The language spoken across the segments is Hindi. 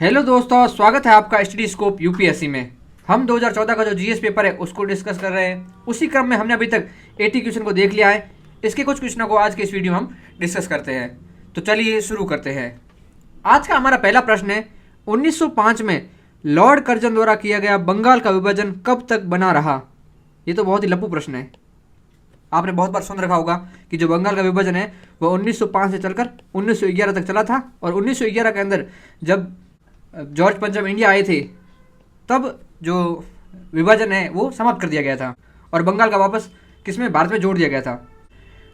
हेलो दोस्तों, स्वागत है आपका स्टडी स्कोप यूपीएससी में। हम 2014 का जो जीएस पेपर है उसको डिस्कस कर रहे हैं। उसी क्रम में हमने अभी तक 80 क्वेश्चन को देख लिया है। इसके कुछ क्वेश्चनों को आज के इस वीडियो में हम डिस्कस करते हैं। तो चलिए शुरू करते हैं। आज का हमारा पहला प्रश्न है, 1905 में लॉर्ड कर्जन द्वारा किया गया बंगाल का विभाजन कब तक बना रहा। ये तो बहुत ही लघु प्रश्न है। आपने बहुत बार सुन रखा होगा कि जो बंगाल का विभाजन है वह 1905 से चलकर 1911 तक चला था, और 1911 के अंदर जब जॉर्ज पंचम इंडिया आए थे तब जो विभाजन है वो समाप्त कर दिया गया था और बंगाल का वापस किसमें, भारत में जोड़ दिया गया था।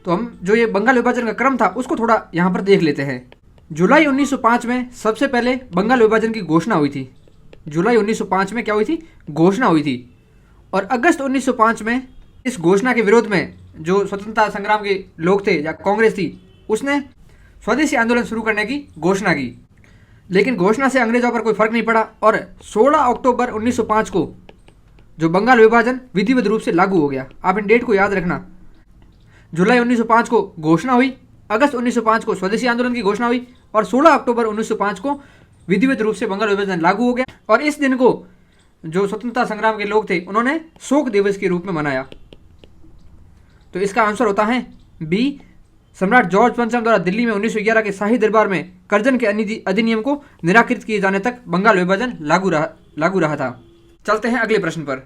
तो हम जो ये बंगाल विभाजन का क्रम था उसको थोड़ा यहाँ पर देख लेते हैं। जुलाई 1905 में सबसे पहले बंगाल विभाजन की घोषणा हुई थी। जुलाई 1905 में क्या हुई थी, घोषणा हुई थी। और अगस्त 1905 में इस घोषणा के विरोध में जो स्वतंत्रता संग्राम के लोग थे या कांग्रेस थी उसने स्वदेशी आंदोलन शुरू करने की घोषणा की। लेकिन घोषणा से अंग्रेजों पर कोई फर्क नहीं पड़ा और 16 अक्टूबर 1905 को जो बंगाल विभाजन विधिवत रूप से लागू हो गया। आप इन डेट को याद रखना। जुलाई 1905 को घोषणा हुई, अगस्त 1905 को स्वदेशी आंदोलन की घोषणा हुई और 16 अक्टूबर 1905 को विधिवत रूप से बंगाल विभाजन लागू हो गया। और इस दिन को जो स्वतंत्रता संग्राम के लोग थे उन्होंने शोक दिवस के रूप में मनाया। तो इसका आंसर होता है बी, सम्राट जॉर्ज पंचम द्वारा दिल्ली में 1911 के शाही दरबार में कर्जन के अधिनियम को निराकृत किए जाने तक बंगाल विभाजन लागू रहा था। चलते हैं अगले प्रश्न पर।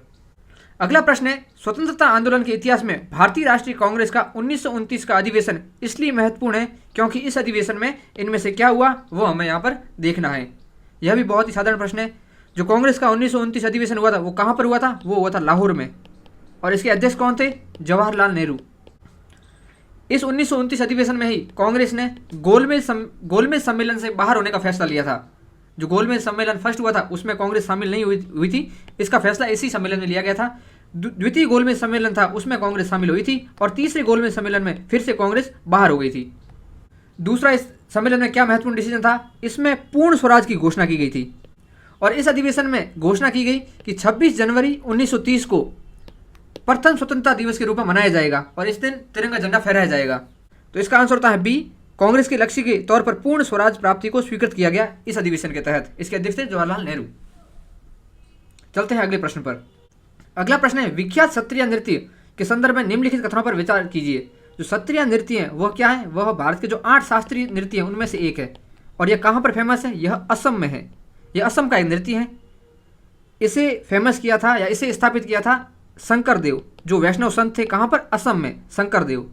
अगला प्रश्न है, स्वतंत्रता आंदोलन के इतिहास में भारतीय राष्ट्रीय कांग्रेस का 1929 का अधिवेशन इसलिए महत्वपूर्ण है क्योंकि इस अधिवेशन में इनमें से क्या हुआ वो हमें यहाँ पर देखना है। यह भी बहुत ही साधारण प्रश्न है। जो कांग्रेस का 1929 अधिवेशन हुआ था वो कहाँ पर हुआ था, वो हुआ था लाहौर में। और इसके अध्यक्ष कौन थे, जवाहरलाल नेहरू। इस 1929 अधिवेशन में ही कांग्रेस ने गोलमेज सम्मेलन से बाहर होने का फैसला लिया था। जो गोलमेज सम्मेलन फर्स्ट हुआ था उसमें कांग्रेस शामिल नहीं हुई थी। इसका फैसला इसी सम्मेलन में लिया गया था। द्वितीय गोलमेज सम्मेलन था उसमें कांग्रेस शामिल हुई थी और तीसरे गोलमेज सम्मेलन में फिर से कांग्रेस बाहर हो गई थी। दूसरा, इस सम्मेलन में क्या महत्वपूर्ण डिसीजन था, इसमें पूर्ण स्वराज की घोषणा की गई थी। और इस अधिवेशन में घोषणा की गई कि 26 जनवरी 1930 को प्रथम स्वतंत्रता दिवस के रूप में मनाया जाएगा और इस दिन तिरंगा झंडा फहराया जाएगा। तो इसका आंसर होता है बी, कांग्रेस के लक्ष्य के तौर पर पूर्ण स्वराज प्राप्ति को स्वीकृत किया गया इस अधिवेशन के तहत। इसके अध्यक्ष थे जवाहरलाल नेहरू। चलते हैं अगले प्रश्न पर। अगला प्रश्न है, विख्यात सत्रिया नृत्य के संदर्भ में निम्नलिखित कथनों पर विचार कीजिए। जो सत्रिया नृत्य है वह क्या है, वह भारत के जो 8 शास्त्रीय नृत्य है उनमें से एक है। और यह कहाँ पर फेमस है, यह असम में है। यह असम का एक नृत्य है। इसे फेमस किया था या इसे स्थापित किया था शंकरदेव, जो वैष्णव संत थे। कहाँ पर, असम में, शंकरदेव।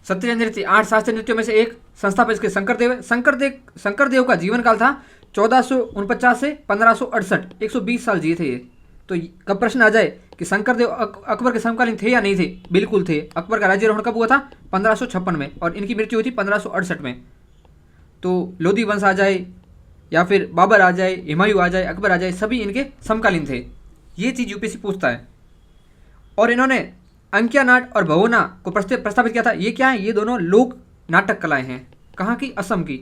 सत्रिय नृत्य 8 शास्त्रीय नृत्यों में से एक, संस्थापक इसके शंकरदेव है। शंकरदेव का जीवन काल था 1449 से 1568, 120 साल जिए थे ये। तो कब प्रश्न आ जाए कि शंकरदेव अकबर के समकालीन थे या नहीं थे, बिल्कुल थे। अकबर का राज्यारोहण कब हुआ था, 1556 में, और इनकी मृत्यु हुई थी 1568 में। तो लोधी वंश आ जाए या फिर बाबर आ जाए, हुमायूं आ जाए, अकबर आ जाए, सभी इनके समकालीन थे। ये चीज़ यूपीएससी पूछता है। और इन्होंने अंकिया नाट और भवना को प्रस्तावित किया था। ये क्या है, ये दोनों लोक नाटक कलाएं हैं। कहाँ की, असम की।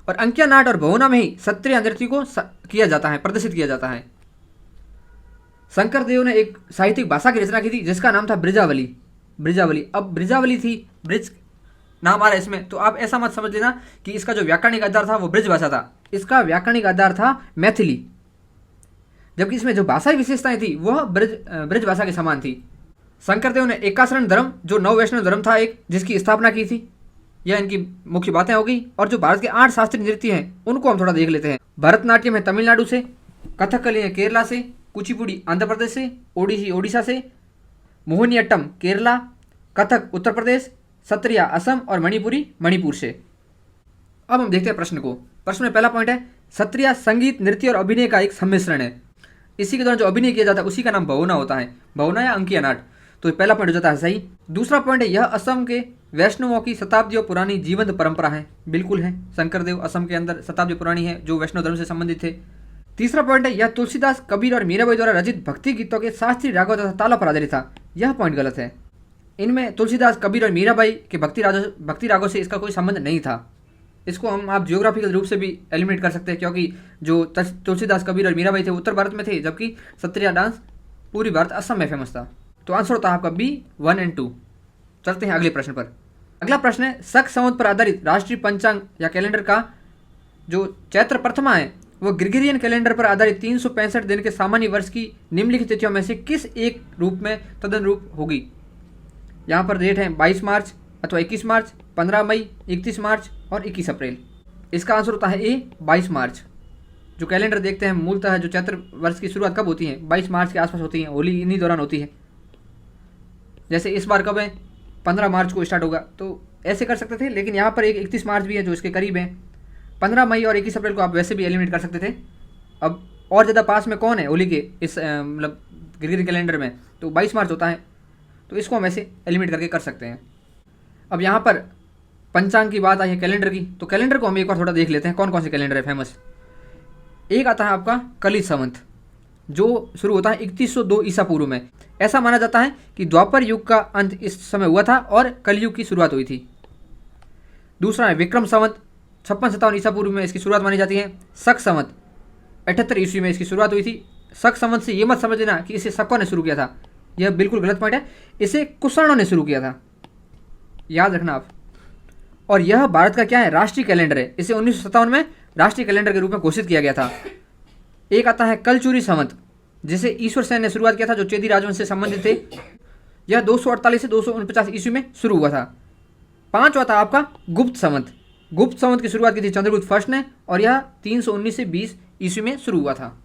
और अंकिया नाट और भवना में ही सत्रिय नृत्य को किया जाता है, प्रदर्शित किया जाता है। शंकरदेव ने एक साहित्यिक भाषा की रचना की थी जिसका नाम था ब्रिजावली। अब ब्रिजावली थी, ब्रिज नाम आ रहा है इसमें, तो आप ऐसा मत समझ लेना कि इसका जो व्याकरणिक आधार था वो ब्रिज भाषा था। इसका व्याकरणिक आधार था मैथिली, जबकि इसमें जो भाषाई विशेषताएं थी वह ब्रिज भाषा के समान थी। शंकरदेव ने एकाशरण धर्म, जो नव वैष्णव धर्म था एक, जिसकी स्थापना की थी। यह इनकी मुख्य बातें हो गई। और जो भारत के 8 शास्त्रीय नृत्य हैं उनको हम थोड़ा देख लेते हैं। भरतनाट्यम है तमिलनाडु से, कथकली है केरला से, कुचिपुड़ी आंध्र प्रदेश से, ओडिसी ओडिशा से, मोहिनीअट्टम केरला, कथक उत्तर प्रदेश, सत्रिया असम और मणिपुरी मणिपुर से। अब हम देखते हैं प्रश्न को। प्रश्न में पहला पॉइंट है, सत्रिया संगीत, नृत्य और अभिनय का एक सम्मिश्रण है। इसी के दौरान जो अभिनय किया जाता है उसी का नाम भवना होता है, भवना या अंकिया नाट। तो पहला पॉइंट हो जाता है सही। दूसरा पॉइंट है, यह असम के वैष्णवों की शताब्दियों पुरानी जीवंत परंपरा है। बिल्कुल है, शंकरदेव असम के अंदर शताब्दी पुरानी है जो वैष्णव धर्म से संबंधित थे। तीसरा पॉइंट है, यह तुलसीदास, कबीर और मीराबाई द्वारा रचित भक्ति गीतों के शास्त्रीय रागों तथा तालों पर आधारित था। यह पॉइंट गलत है। इनमें तुलसीदास, कबीर और मीराबाई के भक्ति रागों से इसका कोई संबंध नहीं था। इसको आप जियोग्राफिकल रूप से भी एलिमिनेट कर सकते हैं, क्योंकि जो तुलसीदास, कबीर और मीराबाई थे उत्तर भारत में थे, जबकि सत्रिया डांस पूरी भारत असम में फेमस था। तो आंसर होता है आपका बी, 1 और 2। चलते हैं अगले प्रश्न पर। अगला प्रश्न है, शक संवत पर आधारित राष्ट्रीय पंचांग या कैलेंडर का जो चैत्र प्रथमा है वह ग्रेगोरियन कैलेंडर पर आधारित 365 दिन के सामान्य वर्ष की निम्नलिखित तिथियों में से किस एक रूप में तदनुरूप होगी। यहाँ पर डेट है 22 मार्च अथवा 21 मार्च, 15 मई, 31 मार्च और 21 अप्रैल। इसका आंसर होता है ए 22 मार्च। जो कैलेंडर देखते हैं मूलतः जो चैत्र वर्ष की शुरुआत कब होती है, 22 मार्च के आसपास होती है, होली इन्हीं दौरान होती है। जैसे इस बार कब है, 15 मार्च को स्टार्ट होगा, तो ऐसे कर सकते थे, लेकिन यहाँ पर एक 31 मार्च भी है जो इसके करीब है। 15 मई और 21 अप्रैल को आप वैसे भी एलिमिनेट कर सकते थे। अब और ज़्यादा पास में कौन है होली के इस मतलब ग्रेगोरियन कैलेंडर में, तो 22 मार्च होता है, तो इसको हम ऐसे एलिमिनेट करके कर सकते हैं। अब यहाँ पर पंचांग की बात आई है कैलेंडर की, तो कैलेंडर को हम एक बार थोड़ा देख लेते हैं कौन कौन से कैलेंडर है फेमस। एक आता है आपका कली संवत, जो शुरू होता है 3102 ईसा पूर्व में। ऐसा माना जाता है कि द्वापर युग का अंत इस समय हुआ था और कलयुग की शुरुआत हुई थी। दूसरा है विक्रम संवत, 5657 ईसा पूर्व में इसकी शुरुआत मानी जाती है। शक संवत 78 ईस्वी में इसकी शुरुआत हुई थी। शक संवत से ये मत समझना कि इसे शकों ने शुरू किया था, यह बिल्कुल गलत पॉइंट है, इसे कुषाणों ने शुरू किया था, याद रखना आप। और यह भारत का क्या है, राष्ट्रीय कैलेंडर है। इसे 1957 में राष्ट्रीय कैलेंडर के रूप में घोषित किया गया था। एक आता है कलचुरी संवत, जिसे ईश्वर सेन ने शुरुआत किया था, जो चेदी राजवंश से संबंधित थे। यह 248 से 249 ईस्वी में शुरू हुआ था। पांचवा था आपका गुप्त संवत। गुप्त संवत की शुरुआत की थी चंद्रगुप्त फर्स्ट ने, और यह 319 से 20 ईस्वी में शुरू हुआ था।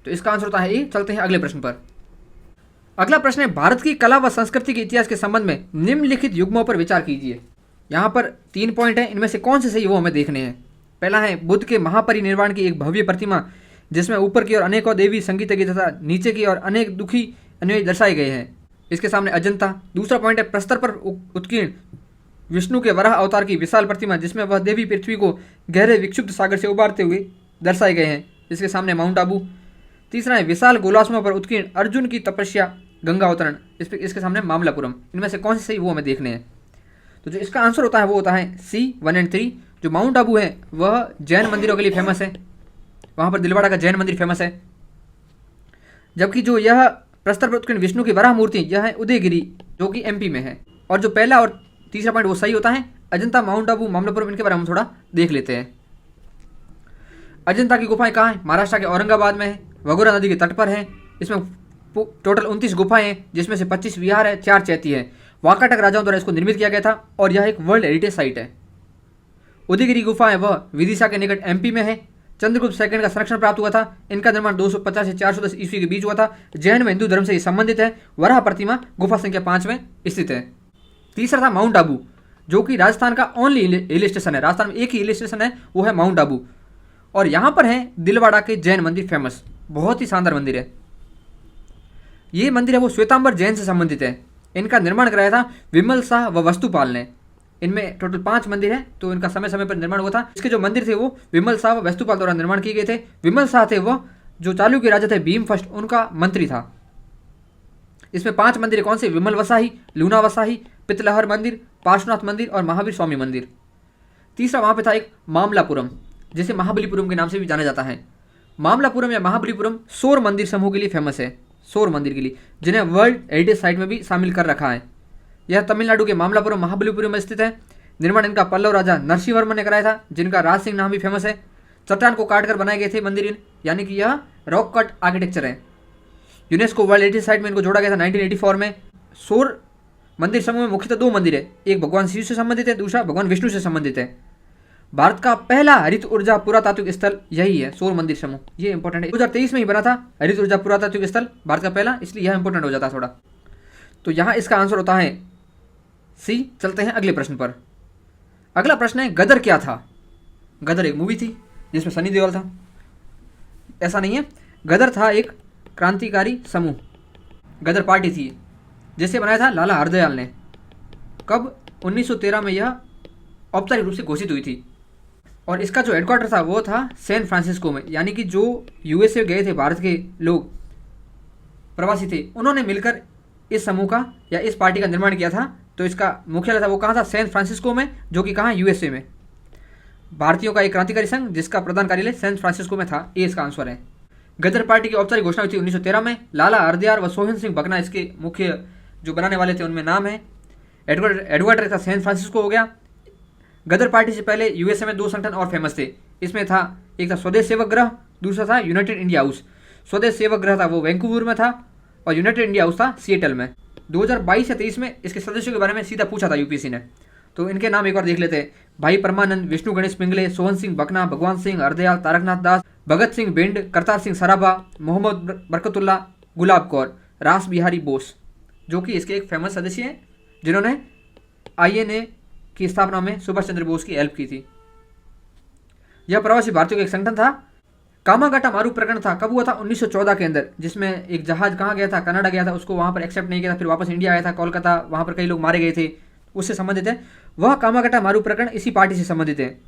तो इसका आंसर होता है ए। चलते हैं अगले प्रश्न पर। अगला प्रश्न है भारत की कला व संस्कृति के इतिहास के संबंध में निम्नलिखित युग्मों पर विचार कीजिए। यहाँ पर 3 पॉइंट हैं, इनमें से कौन से सही वो हमें देखने हैं। पहला है बुद्ध के महापरिनिर्वाण की एक भव्य प्रतिमा, जिसमें ऊपर की ओर अनेकों देवी संगीतज्ञ तथा नीचे की ओर अनेक दुखी अनुयायी दर्शाए गए हैं। इसके सामने अजंता। दूसरा पॉइंट है प्रस्तर पर उत्कीर्ण विष्णु के वराह अवतार की विशाल प्रतिमा, जिसमें वह देवी पृथ्वी को गहरे विक्षुब्ध सागर से उबारते हुए दर्शाए गए हैं। इसके सामने माउंट आबू। तीसरा है विशाल गोलासमों पर उत्कीर्ण अर्जुन की तपस्या गंगा अवतरण, इसके सामने मामलापुरम। इनमें से कौन से सही वो हमें देखने हैं। तो जो इसका आंसर होता है वो होता है सी 1 और 3। जो माउंट आबू है वह जैन मंदिरों के लिए फेमस है, वहाँ पर दिलवाड़ा का जैन मंदिर फेमस है। जबकि जो यह प्रस्तर पर उत्कीर्ण विष्णु की वराह मूर्ति, यह है उदयगिरी, जो कि एमपी में है। और जो पहला और तीसरा पॉइंट वो सही होता है। अजंता, माउंट आबू, मामलापुरम, इनके बारे में हम थोड़ा देख लेते हैं। अजंता की गुफाएं कहाँ हैं, महाराष्ट्र के औरंगाबाद में है, वगोरा नदी के तट पर है। इसमें टोटल 29 गुफाएं हैं, जिसमें से 25 विहार है, 4 चैती है। वाकाटक राजाओं द्वारा इसको निर्मित किया गया था और यह एक वर्ल्ड हेरिटेज साइट है। उदयगिरी गुफा है वह विदिशा के निकट एमपी में है। चंद्रगुप्त सेकंड का संरक्षण प्राप्त हुआ था। इनका निर्माण 250 से 410 ईस्वी के बीच हुआ था। जैन व हिंदू धर्म से ये संबंधित है। वराह प्रतिमा गुफा संख्या 5 में स्थित है। तीसरा था माउंट आबू, जो कि राजस्थान का ओनली हिल स्टेशन है। राजस्थान में एक ही हिल स्टेशन है, वो है माउंट आबू। और यहाँ पर है दिलवाड़ा के जैन मंदिर फेमस, बहुत ही शानदार मंदिर है। ये मंदिर है वो श्वेतांबर जैन से संबंधित है। इनका निर्माण कराया था विमल शाह व वस्तुपाल ने। इनमें टोटल 5 मंदिर हैं, तो इनका समय समय पर निर्माण हुआ था। इसके जो मंदिर थे वो विमल शाह व वस्तुपाल द्वारा निर्माण किए गए थे। विमल शाह थे वह जो चालुक्य राजा थे भीम फर्स्ट, उनका मंत्री था। इसमें 5 मंदिर कौन से, विमल वसाही, लूना वसाही, पितलहर मंदिर, पार्श्वनाथ मंदिर और महावीर स्वामी मंदिर। तीसरा वहाँ पे था एक मामलापुरम, जिसे महाबलीपुरम के नाम से भी जाना जाता है। मामलापुरम या महाबलीपुरम सौर मंदिर समूह के लिए फेमस है, सौर मंदिर के लिए, जिन्हें वर्ल्ड हेरिटेज साइट में भी शामिल कर रखा है। यह तमिलनाडु के मामलापुरम महाबलीपुरम में स्थित है। निर्माण इनका पल्लव राजा नरसिंह वर्मन ने कराया था, जिनका राज सिंह नाम भी फेमस है। चट्टान को काटकर बनाए गए थे मंदिर, यानी कि यह रॉक कट आर्किटेक्चर है। यूनेस्को वर्ल्ड हेरिटेज साइट में इनको जोड़ा गया था 1984 में। सौर मंदिर समूह में मुख्यतः 2 मंदिर है, एक भगवान शिव से संबंधित है, दूसरा भगवान विष्णु से संबंधित है। भारत का पहला हरित ऊर्जा पुरातात्विक स्थल यही है, सौर मंदिर समूह। ये इंपॉर्टेंट है, 2023 में ही बना था हरित ऊर्जा पुरातात्विक स्थल भारत का पहला, इसलिए यह इंपॉर्टेंट हो जाता है थोड़ा। तो यहाँ इसका आंसर होता है सी। चलते हैं अगले प्रश्न पर। अगला प्रश्न है गदर क्या था। गदर एक मूवी थी जिसमें सनी देओल था। ऐसा नहीं है, गदर था एक क्रांतिकारी समूह, गदर पार्टी थी, जिसे बनाया था लाला हरदयाल ने। कब, 1913 में यह औपचारिक रूप से घोषित हुई थी। और इसका जो हेडक्वार्टर था वो था सैन फ्रांसिस्को में, यानी कि जो यूएसए गए थे भारत के लोग, प्रवासी थे, उन्होंने मिलकर इस समूह का या इस पार्टी का निर्माण किया था। तो इसका मुख्यालय था वो कहाँ था, सैन फ्रांसिस्को में, जो कि कहाँ, यूएसए में। भारतीयों का एक क्रांतिकारी संघ जिसका प्रधान कार्यालय सैन फ्रांसिस्को में था, ये इसका आंसर है। गदर पार्टी की औपचारिक घोषणा हुई थी 1913 में। लाला हरदयाल व सोहन सिंह भकना इसके मुख्य जो बनाने वाले थे, उनमें नाम है। हेडक्वार्टर था सैन फ्रांसिस्को हो गया। गदर पार्टी से पहले यूएसए में 2 संगठन और फेमस थे। इसमें था, एक था स्वदेश सेवक ग्रह, दूसरा था यूनाइटेड इंडिया हाउस। स्वदेश सेवक ग्रह था वो वैंकूवर में था और यूनाइटेड इंडिया हाउस था सिएटल में। 2022 या 23 में इसके सदस्यों के बारे में सीधा पूछा था यूपीएससी ने, तो इनके नाम एक बार देख लेते हैं। भाई परमानंद, विष्णु गणेश पिंगले, सोहन सिंह बकना, भगवान सिंह हरदयाल, तारकनाथ दास, भगत सिंह बिंड, करतार सिंह सराभा, मोहम्मद बरकतुल्ला, गुलाब कौर, रास बिहारी बोस, जो कि इसके एक फेमस सदस्य हैं जिन्होंने आईएनए की स्थापना में सुभाष चंद्र बोस की हेल्प की थी। यह प्रवासी भारतीयों का एक संगठन था। कामागाटा मारू प्रकरण था, कब हुआ था? 1914 के अंदर, जिसमें एक जहाज कहाँ गया था? कनाडा गया था, उसको वहाँ पर एक्सेप्ट नहीं किया था, फिर वापस इंडिया आया था, कोलकाता, वहाँ पर कई लोग मारे गए थे, उससे संबंधित है। वह कामागाटा मारू प्रकरण इसी पार्टी से संबंधित है।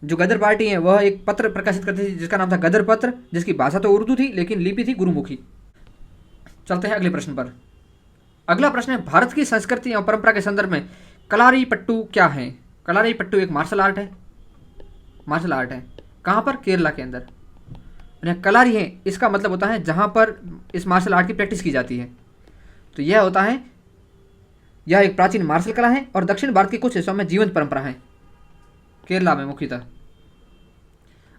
जो गदर पार्टी है वह एक पत्र प्रकाशित करती थी जिसका नाम था गदर पत्र, जिसकी भाषा तो उर्दू थी लेकिन लिपि थी गुरुमुखी। चलते हैं अगले प्रश्न पर। अगला प्रश्न है, भारत की संस्कृति और परंपरा के संदर्भ में कलारी पट्टू क्या है? कलारी पट्टू एक मार्शल आर्ट है। मार्शल आर्ट है कहाँ पर? केरला के अंदर। कलारी है, इसका मतलब होता है जहाँ पर इस मार्शल आर्ट की प्रैक्टिस की जाती है। तो यह होता है, यह एक प्राचीन मार्शल कला है और दक्षिण भारत के कुछ हिस्सों में जीवंत परंपरा है, केरला में मुख्यतः।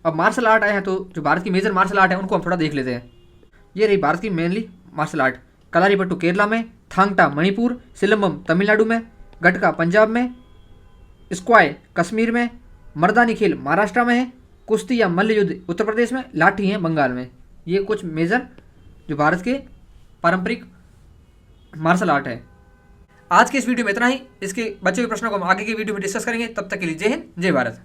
अब मार्शल आर्ट आए हैं तो जो भारत की मेजर मार्शल आर्ट है उनको हम थोड़ा देख लेते हैं। ये रही भारत की mainly martial art. Kalaripayattu Kerala में, थांगटा मणिपुर, सिलंबम तमिलनाडु में, गटका पंजाब में, स्क्वाय कश्मीर में, मर्दानी खेल महाराष्ट्र में है, कुश्ती या मल्ल युद्ध उत्तर प्रदेश में, लाठी है बंगाल में। ये कुछ मेजर जो भारत के पारंपरिक मार्शल आर्ट है। आज के इस वीडियो में इतना ही। इसके बचे हुए प्रश्नों को हम आगे की वीडियो में डिस्कस करेंगे। तब तक के लिए जय हिंद, जय भारत।